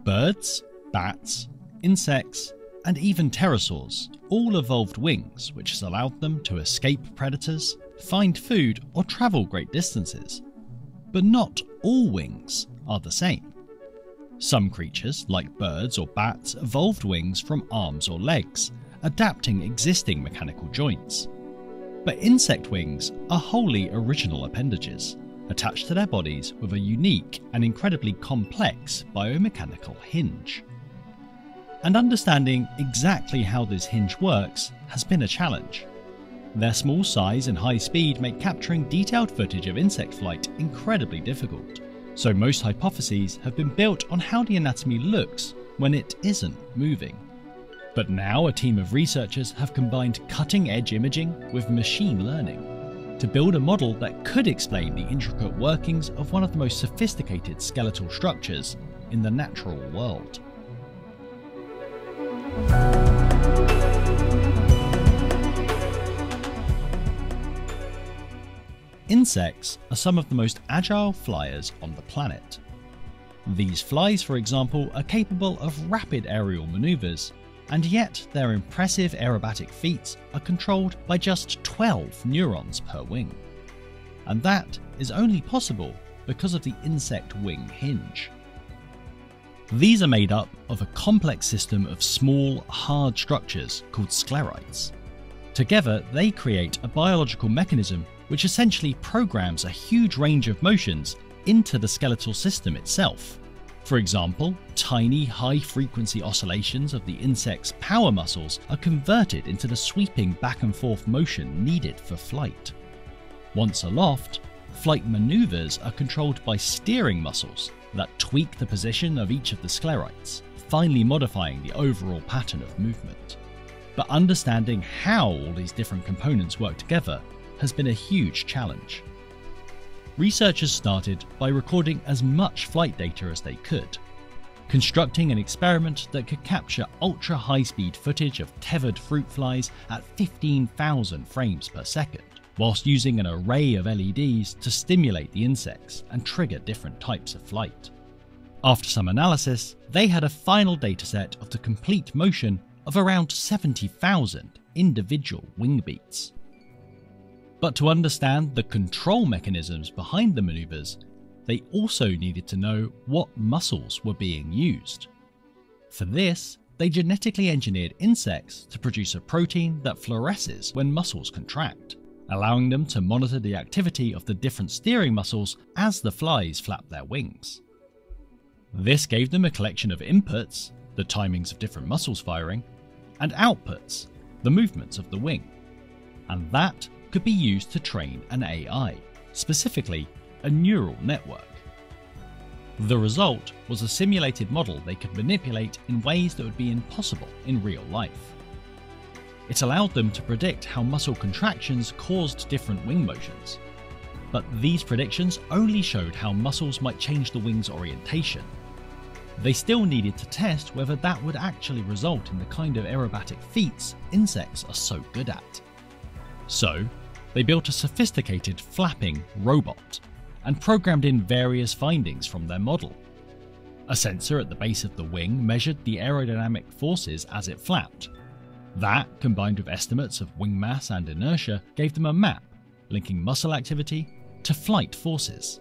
Birds, bats, insects, and even pterosaurs all evolved wings, which has allowed them to escape predators, find food, or travel great distances. But not all wings are the same. Some creatures, like birds or bats, evolved wings from arms or legs, adapting existing mechanical joints. But insect wings are wholly original appendages, attached to their bodies with a unique and incredibly complex biomechanical hinge. And understanding exactly how this hinge works has been a challenge. Their small size and high speed make capturing detailed footage of insect flight incredibly difficult, so most hypotheses have been built on how the anatomy looks when it isn't moving. But now a team of researchers have combined cutting-edge imaging with machine learning to build a model that could explain the intricate workings of one of the most sophisticated skeletal structures in the natural world. Insects are some of the most agile flyers on the planet. These flies, for example, are capable of rapid aerial maneuvers, and yet their impressive aerobatic feats are controlled by just 12 neurons per wing. And that is only possible because of the insect wing hinge. These are made up of a complex system of small, hard structures called sclerites. Together, they create a biological mechanism which essentially programs a huge range of motions into the skeletal system itself. For example, tiny high-frequency oscillations of the insect's power muscles are converted into the sweeping back and forth motion needed for flight. Once aloft, flight maneuvers are controlled by steering muscles that tweak the position of each of the sclerites, finally modifying the overall pattern of movement. But understanding how all these different components work together has been a huge challenge. Researchers started by recording as much flight data as they could, constructing an experiment that could capture ultra-high-speed footage of tethered fruit flies at 15,000 frames per second, whilst using an array of LEDs to stimulate the insects and trigger different types of flight. After some analysis, they had a final dataset of the complete motion of around 70,000 individual wing beats. But to understand the control mechanisms behind the maneuvers, they also needed to know what muscles were being used. For this, they genetically engineered insects to produce a protein that fluoresces when muscles contract, allowing them to monitor the activity of the different steering muscles as the flies flap their wings. This gave them a collection of inputs, the timings of different muscles firing, and outputs, the movements of the wing. And that could be used to train an AI, specifically a neural network. The result was a simulated model they could manipulate in ways that would be impossible in real life. It allowed them to predict how muscle contractions caused different wing motions. But these predictions only showed how muscles might change the wing's orientation. They still needed to test whether that would actually result in the kind of aerobatic feats insects are so good at. So, they built a sophisticated flapping robot and programmed in various findings from their model. A sensor at the base of the wing measured the aerodynamic forces as it flapped. That, combined with estimates of wing mass and inertia, gave them a map linking muscle activity to flight forces.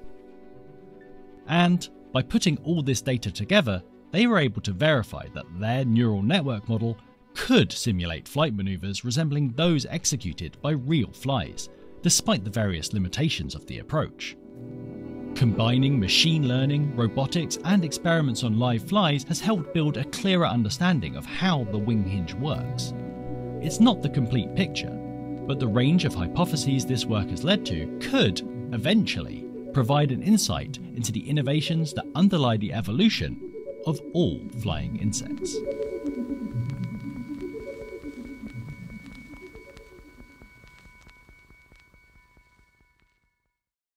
And by putting all this data together, they were able to verify that their neural network model could simulate flight maneuvers resembling those executed by real flies, despite the various limitations of the approach. Combining machine learning, robotics, and experiments on live flies has helped build a clearer understanding of how the wing hinge works. It's not the complete picture, but the range of hypotheses this work has led to could, eventually, provide an insight into the innovations that underlie the evolution of all flying insects.